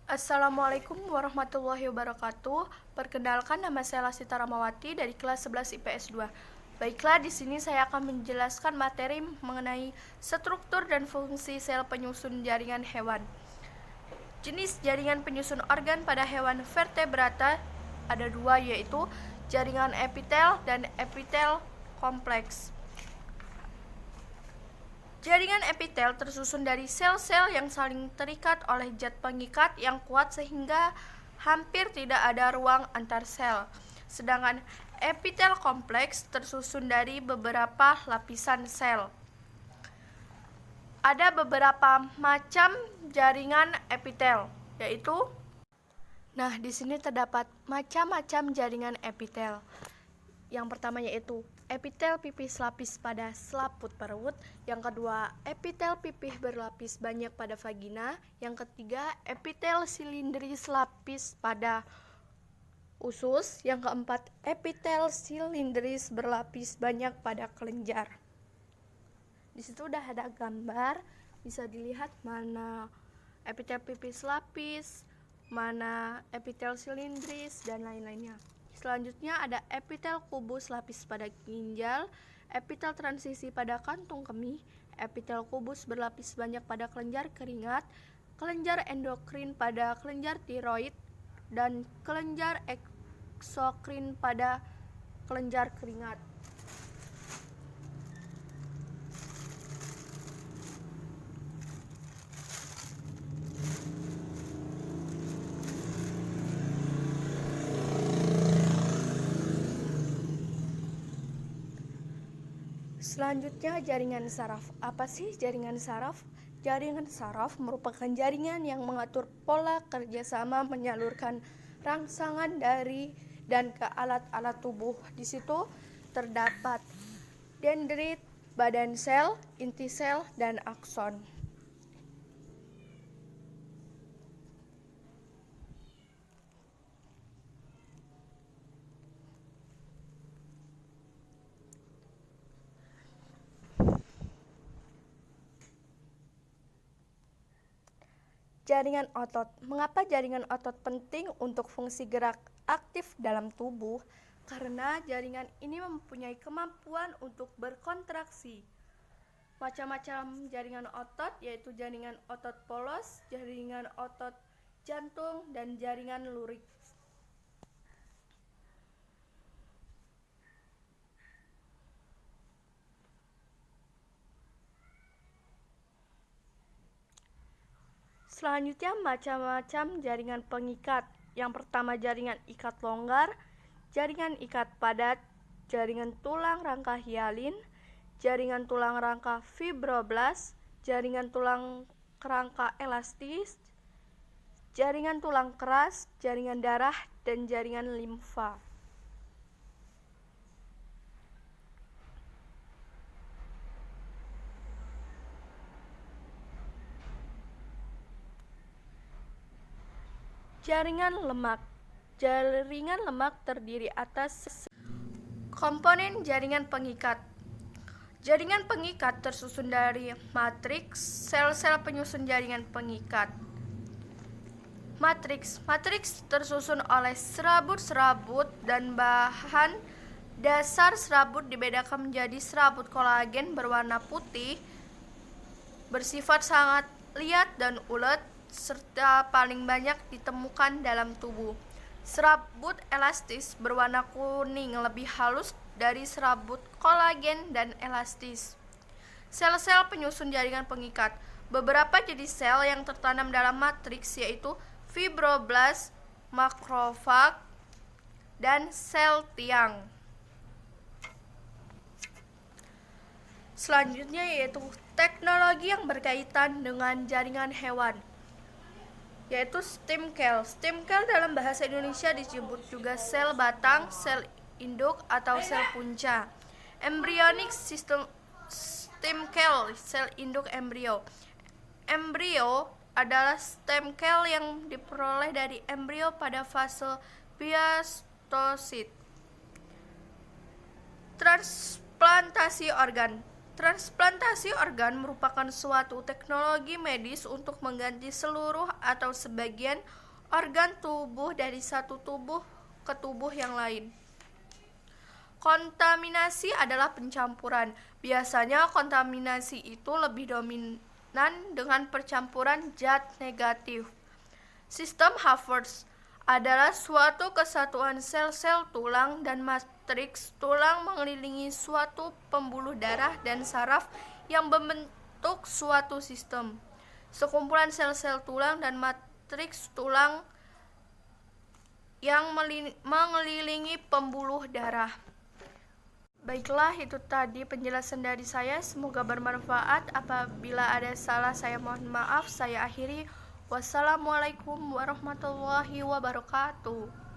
Assalamualaikum warahmatullahi wabarakatuh. Perkenalkan, nama saya Lasita Ramawati dari kelas 11 IPS 2. Baiklah, di sini saya akan menjelaskan materi mengenai struktur dan fungsi sel penyusun jaringan hewan. Jenis jaringan penyusun organ pada hewan vertebrata ada dua, yaitu jaringan epitel dan epitel kompleks. Jaringan epitel tersusun dari sel-sel yang saling terikat oleh zat pengikat yang kuat sehingga hampir tidak ada ruang antar sel. Sedangkan epitel kompleks tersusun dari beberapa lapisan sel. Ada beberapa macam jaringan epitel, yaitu di sini terdapat macam-macam jaringan epitel. Yang pertama yaitu epitel pipih lapis pada selaput perut. Yang kedua, epitel pipih berlapis banyak pada vagina. Yang ketiga, epitel silindris lapis pada usus. Yang keempat, epitel silindris berlapis banyak pada kelenjar. Di situ udah ada gambar, bisa dilihat mana epitel pipih lapis, mana epitel silindris, dan lain-lainnya. Selanjutnya ada epitel kubus lapis pada ginjal, epitel transisi pada kantung kemih, epitel kubus berlapis banyak pada kelenjar keringat, kelenjar endokrin pada kelenjar tiroid, dan kelenjar eksokrin pada kelenjar keringat. Selanjutnya, jaringan saraf. Apa sih jaringan saraf? Jaringan saraf merupakan jaringan yang mengatur pola kerjasama menyalurkan rangsangan dari dan ke alat-alat tubuh. Di situ terdapat dendrit, badan sel, inti sel, dan akson. Jaringan otot. Mengapa jaringan otot penting untuk fungsi gerak aktif dalam tubuh? Karena jaringan ini mempunyai kemampuan untuk berkontraksi. Macam-macam jaringan otot yaitu jaringan otot polos, jaringan otot jantung, dan jaringan lurik. Selanjutnya, macam-macam jaringan pengikat. Yang pertama, jaringan ikat longgar, jaringan ikat padat, jaringan tulang rangka hialin, jaringan tulang rangka fibroblast, jaringan tulang rangka elastis, jaringan tulang keras, jaringan darah, dan jaringan limfa. Jaringan lemak. Jaringan lemak terdiri atas komponen jaringan pengikat. Jaringan pengikat tersusun dari matriks, sel-sel penyusun jaringan pengikat. Matriks tersusun oleh serabut-serabut, dan bahan dasar serabut dibedakan menjadi serabut kolagen berwarna putih, bersifat sangat liat dan ulet, serta paling banyak ditemukan dalam tubuh. Serabut elastis berwarna kuning lebih halus dari serabut kolagen dan elastis. Sel-sel penyusun jaringan pengikat. Beberapa jenis sel yang tertanam dalam matriks yaitu fibroblast, makrofag, dan sel tiang. Selanjutnya yaitu teknologi yang berkaitan dengan jaringan hewan, yaitu stem cell dalam bahasa Indonesia disebut juga sel batang, sel induk, atau sel punca. Embryonic system stem cell, sel induk embrio. Embrio adalah stem cell yang diperoleh dari embrio pada fase blastosid. Transplantasi organ. Transplantasi organ merupakan suatu teknologi medis untuk mengganti seluruh atau sebagian organ tubuh dari satu tubuh ke tubuh yang lain. Kontaminasi adalah pencampuran. Biasanya kontaminasi itu lebih dominan dengan percampuran zat negatif. Sistem Havertz adalah suatu kesatuan sel-sel tulang dan matriks tulang mengelilingi suatu pembuluh darah dan saraf yang membentuk suatu sistem. Sekumpulan sel-sel tulang dan matriks tulang yang mengelilingi pembuluh darah. Baiklah, itu tadi penjelasan dari saya. Semoga bermanfaat. Apabila ada salah, saya mohon maaf. Saya akhiri. Wassalamualaikum warahmatullahi wabarakatuh.